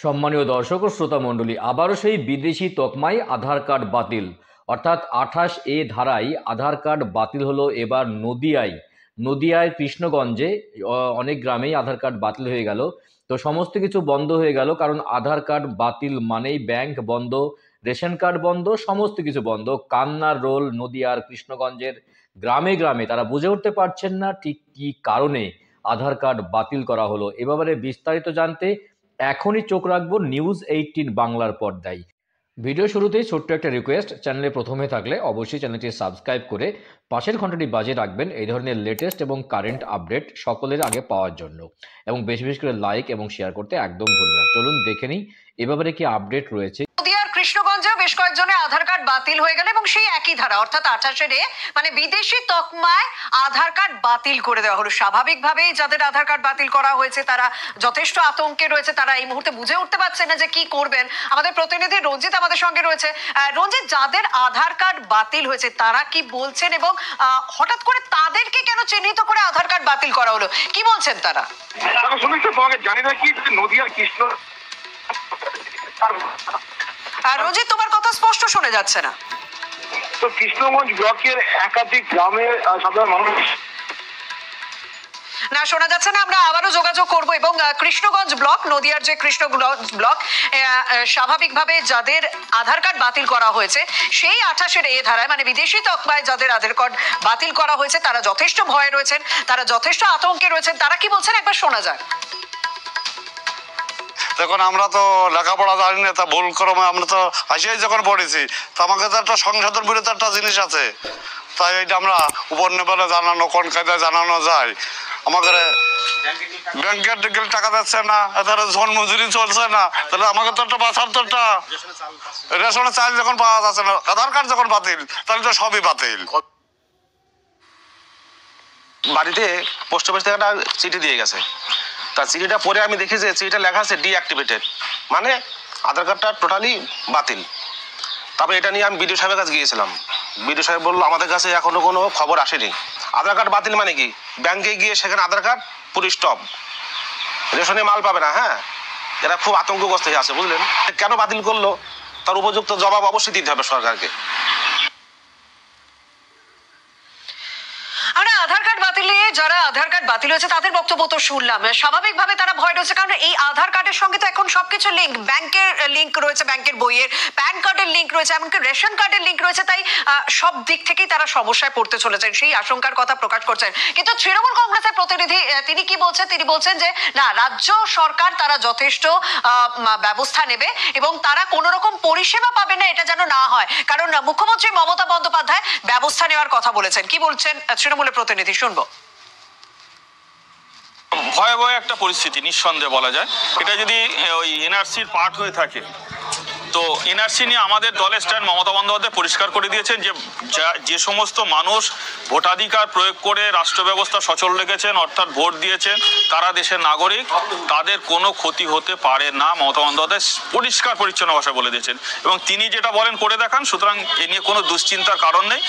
সম্মানীয় দর্শক ও শ্রোতা মণ্ডলী, আবারও সেই বিদেশি তকমায় আধার কার্ড বাতিল, অর্থাৎ 28A ধারায় আধার কার্ড বাতিল হলো এবার নদিয়ায় কৃষ্ণগঞ্জে অনেক গ্রামেই আধার কার্ড বাতিল হয়ে গেল। তো সমস্ত কিছু বন্ধ হয়ে গেল, কারণ আধার কার্ড বাতিল মানেই ব্যাংক বন্ধ, রেশন কার্ড বন্ধ, সমস্ত কিছু বন্ধ। কান্নার রোল নদিয়ার কৃষ্ণগঞ্জের গ্রামে গ্রামে। তারা বুঝে উঠতে পারছেন না ঠিক কী কারণে আধার কার্ড বাতিল করা হলো। এ ব্যাপারে বিস্তারিত জানতে এখনই চোখ রাখবো নিউজ18 বাংলার পর্দায়। ভিডিও শুরুতেই ছোট্ট একটা রিকোয়েস্ট, চ্যানেলে প্রথমে থাকলে অবশ্যই চ্যানেলটি সাবস্ক্রাইব করে পাশের ঘন্টাটি বাজিয়ে রাখবেন এই ধরনের লেটেস্ট এবং কারেন্ট আপডেট সকলের আগে পাওয়ার জন্য, এবং বেশি বেশি করে লাইক এবং শেয়ার করতে একদম ভুলবেন না। চলুন দেখে নিই এ ব্যাপারে কি আপডেট রয়েছে। কৃষ্ণগঞ্জে বেশ কয়েকজনের আধার কার্ড বাতিল হয়ে গেল এবং সেই একই ধারা অর্থাৎ 28 মানে বিদেশি তকমায় আধার কার্ড বাতিল করে দেওয়া হলো। স্বাভাবিকভাবেই যাদের আধার কার্ড বাতিল করা হয়েছে তারা যথেষ্ট আতঙ্কে রয়েছে, তারা এই মুহূর্তে বুঝে উঠতে পারছে না যে কি করবেন। আমাদের প্রতিনিধি রঞ্জিত আমাদের সঙ্গে রয়েছে। রঞ্জিত, যাদের আধার কার্ড বাতিল হয়েছে তারা কি বলছেন এবং হঠাৎ করে তাদেরকে কেন চিহ্নিত করে আধার কার্ড বাতিল করা হলো, কি বলছেন তারা? জানি না কি নদিয়ার কৃষ্ণ রঞ্জিত, তোমার কথা স্পষ্ট শোনা যাচ্ছে না। তো কৃষ্ণগঞ্জ ব্লকের একাধিক গ্রামের সাধারণ মানুষ না শোনা যাচ্ছে না, আমরা আবারও যোগাযোগ করব। এবং কৃষ্ণগঞ্জ ব্লক, নদিয়ার যে কৃষ্ণগঞ্জ ব্লক, স্বাভাবিকভাবে যাদের আধার কার্ড বাতিল করা হয়েছে সেই 28A ধারায় মানে বিদেশি তকমায় যাদের আধার কার্ড বাতিল করা হয়েছে তারা যথেষ্ট ভয়ে রয়েছেন, তারা যথেষ্ট আতঙ্কে রয়েছেন। তারা কি বলছেন একবার শোনা যাক। দেখুন, আমরা তো লেখাপড়া জানি না, তা ভুল ক্রমে আমরা তো হাসিয়াই যখন পড়েছি, তো আমাকে তো একটা সংসদের বিরুদ্ধে একটা জিনিস আছে, তাই এটা আমরা উপর নেপালে জানানো কোন কায়দায় জানানো যায়। আমাদের ব্যাংকের টাকা যাচ্ছে না, এছাড়া ঝোন মজুরি চলছে না, তাহলে আমাকে তো একটা বাঁচার তো একটা রেশনের চাল যখন পাওয়া যাচ্ছে না, আধার কার্ড যখন বাতিল তাহলে তো সবই বাতিল। বাড়িতে পোস্ট অফিস থেকে একটা চিঠি দিয়ে গেছে, তার চিঠিটা পরে আমি দেখি যে চিঠিটা লেখা আছে ডিঅ্যাক্টিভেটেড, মানে আধার কার্ডটা টোটালি বাতিল। তারপরে এটা নিয়ে আমি বিডিও সাহেবের কাছে গিয়েছিলাম। বিডিও সাহেব বললো আমাদের কাছে এখনো কোনো খবর আসেনি। আধার কার্ড বাতিল মানে কি, ব্যাংকে গিয়ে সেখানে আধার কার্ড পুরো স্টপ, রেশনে মাল পাবে না। হ্যাঁ, এরা খুব আতঙ্কগ্রস্ত হয়ে আছে, বুঝলেন। কেন বাতিল করলো তার উপযুক্ত জবাব অবশ্যই দিতে হবে সরকারকে। আমরা আধার কার্ড বাতিল নিয়ে যারা আধার কার্ড বাতিল হয়েছে তাদের বক্তব্য তো শুনলাম। স্বাভাবিকভাবে তারা ভয় রয়েছে, কারণ এই আধার কার্ডের সঙ্গে তো এখন সবকিছু লিঙ্ক, ব্যাংকের লিঙ্ক রয়েছে, ব্যাংকের বইয়ের, প্যান কার্ডের লিঙ্ক রয়েছে, এমনকি রেশন কার্ডের লিঙ্ক রয়েছে। তাই সব দিক থেকেই তারা সমস্যায় পড়তে চলেছেন, সেই আশঙ্কার কথা প্রকাশ করছেন। কিন্তু তৃণমূল কংগ্রেসের প্রতিনিধি তিনি কি বলছেন, তিনি বলছেন যে না, রাজ্য সরকার তারা যথেষ্ট ব্যবস্থা নেবে এবং তারা কোনো রকম পরিষেবা পাবে না এটা যেন না হয়, কারণ মুখ্যমন্ত্রী মমতা বন্দ্যোপাধ্যায় ব্যবস্থা নেওয়ার কথা বলেছেন। কি বলছেন তৃণমূলের প্রতিনিধি, শুনবো। ভয়াবহ একটা পরিস্থিতি নিঃসন্দেহে বলা যায়। এটা যদি ওই এনআরসির পার্ট হয়ে থাকে, তো এনআরসি নিয়ে আমাদের দলের স্ট্যান্ড মমতা বন্দ্যোপাধ্যায় পরিষ্কার করে দিয়েছেন যে সমস্ত মানুষ ভোটাধিকার প্রয়োগ করে রাষ্ট্র ব্যবস্থা সচল রেখেছেন, অর্থাৎ ভোট দিয়েছেন, তারা দেশের নাগরিক, তাদের কোনো ক্ষতি হতে পারে না। মমতা বন্দ্যোপাধ্যায় পরিষ্কার পরিচ্ছন্ন ভাষায় বলে দিয়েছেন এবং তিনি যেটা বলেন করে দেখান, সুতরাং এ নিয়ে কোনো দুশ্চিন্তার কারণ নেই।